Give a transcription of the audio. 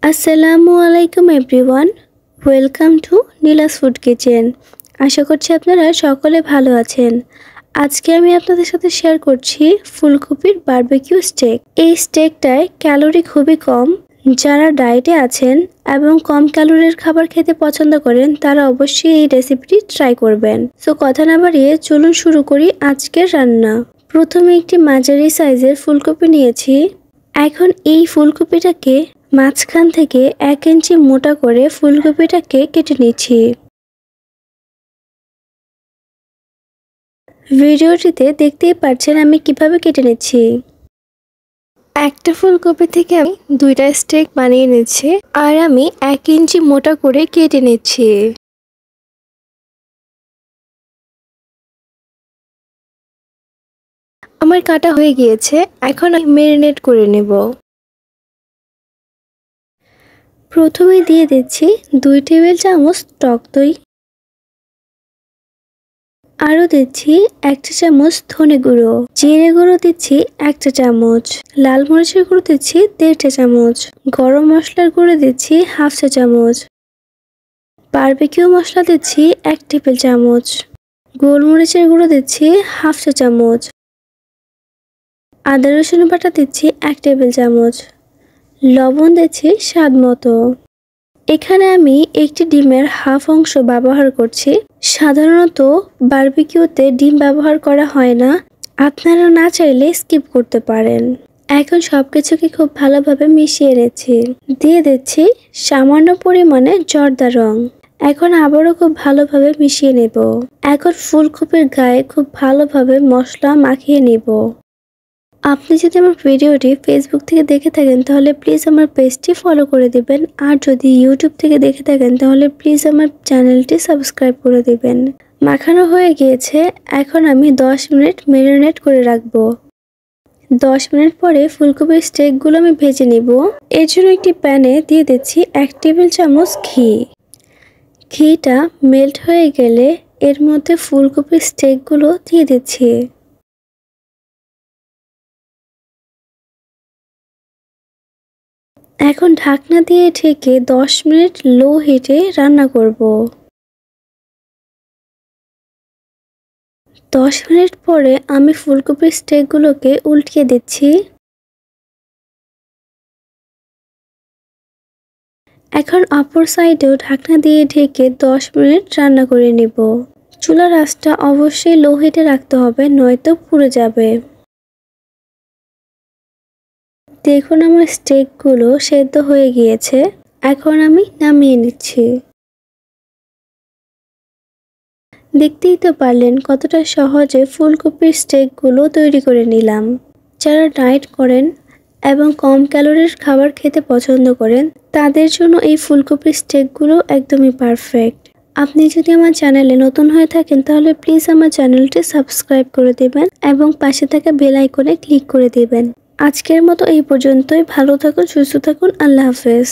আসসালামু আলাইকুম everyone, welcome to Nila's food kitchen. আশা করছি আপনারা সকলে ভালো আছেন। আজকে আমি আপনাদের সাথে শেয়ার করছি ফুলকপির বারবিকিউ স্টেক। এই স্টেকটায় ক্যালোরি খুবই কম। যারা ডায়েটে আছেন এবং কম ক্যালোরির খাবার খেতে পছন্দ করেন তারা অবশ্যই এই রেসিপিটি ট্রাই করবেন। সো কথা না বাড়িয়ে চলুন শুরু করি আজকের রান্না। প্রথমে একটি মাঝারি সাইজের ফুলকপি নিয়েছি। এখন এই ফুলকপিটাকে মাঝখান থেকে 1 ইঞ্চি মোটা করে ফুলকপিটাকে কেটে নিচ্ছি। ভিডিওটিতে দেখতেই পাচ্ছেন আমি কিভাবে কেটে নিচ্ছি। একটা ফুলকপি থেকে আমি 2টা স্টেক বানিয়ে নিচ্ছি আর আমি 1 ইঞ্চি মোটা করে কেটে নিচ্ছি। আমার কাটা হয়ে গিয়েছে, এখন আমি ম্যারিনেট করে নেব। প্রথমে দিয়ে দিচ্ছি 2 টেবিল চামচ টক দই, আরও দিচ্ছি 1 চা চামচ ধনে গুঁড়ো, জিরে গুঁড়ো দিচ্ছি 1 চা চামচ, লাল মরিচের গুঁড়ো দিচ্ছি 1.5 চা চামচ, গরম মশলার গুঁড়ো দিচ্ছি 1/2 চা চামচ, বারবিকিউ মশলা দিচ্ছি 1 টেবিল চামচ, গোলমরিচের গুঁড়ো দিচ্ছি 1/2 চা চামচ, আদা রসুন বাটা দিচ্ছি 1 টেবিল চামচ, লবণ দিচ্ছি স্বাদ মতো। এখানে আমি একটি ডিমের হাফ অংশ ব্যবহার করছি। সাধারণত বারবিকিউতে ডিম ব্যবহার করা হয় না, আপনারা না চাইলে স্কিপ করতে পারেন। এখন সবকিছুকে খুব ভালোভাবে মিশিয়ে নিচ্ছি। দিয়ে দিচ্ছি সামান্য পরিমাণে জর্দা রং। এখন আবারও খুব ভালোভাবে মিশিয়ে নেব। এখন ফুলকপির গায়ে খুব ভালোভাবে মশলা মাখিয়ে নেব। আপনি যদি আমার ভিডিওটি ফেসবুক থেকে দেখে থাকেন তাহলে প্লিজ আমার পেজটি ফলো করে দিবেন, আর যদি ইউটিউব থেকে দেখে থাকেন তাহলে প্লিজ আমার চ্যানেলটি সাবস্ক্রাইব করে দিবেন। মাখানো হয়ে গিয়েছে, এখন আমি 10 মিনিট ম্যারিনেট করে রাখবো। 10 মিনিট পরে ফুলকপির স্টেকগুলো আমি ভেজে নিব। এর জন্য একটি প্যানে দিয়ে দিচ্ছি 1 টেবিল চামচ ঘি। ঘিটা মেল্ট হয়ে গেলে এর মধ্যে ফুলকপির স্টেকগুলো দিয়ে দিচ্ছি। এখন ঢাকনা দিয়ে ঢেকে 10 মিনিট লো হিটে রান্না করব। 10 মিনিট পরে আমি ফুলকপির স্টেকগুলোকে উল্টিয়ে দিচ্ছি। এখন অপর সাইডেও ঢাকনা দিয়ে ঢেকে 10 মিনিট রান্না করে নেব। চুলার আঁচটা অবশ্যই লো হিটে রাখতে হবে, নয়তো পুড়ে যাবে। দেখুন আমার স্টেকগুলো সেদ্ধ হয়ে গিয়েছে, এখন আমি নামিয়ে নিচ্ছি। দেখতেই তো পারলেন কতটা সহজে ফুলকপির স্টেকগুলো তৈরি করে নিলাম। যারা ডায়েট করেন এবং কম ক্যালোরির খাবার খেতে পছন্দ করেন তাদের জন্য এই ফুলকপির স্টেকগুলো একদমই পারফেক্ট। আপনি যদি আমার চ্যানেলে নতুন হয়ে থাকেন তাহলে প্লিজ আমার চ্যানেলটি সাবস্ক্রাইব করে দেবেন এবং পাশে থাকা বেল আইকনে ক্লিক করে দেবেন। আজকের মতো এই পর্যন্তই। ভালো থাকুন, সুস্থ থাকুন, আল্লাহ হাফেজ।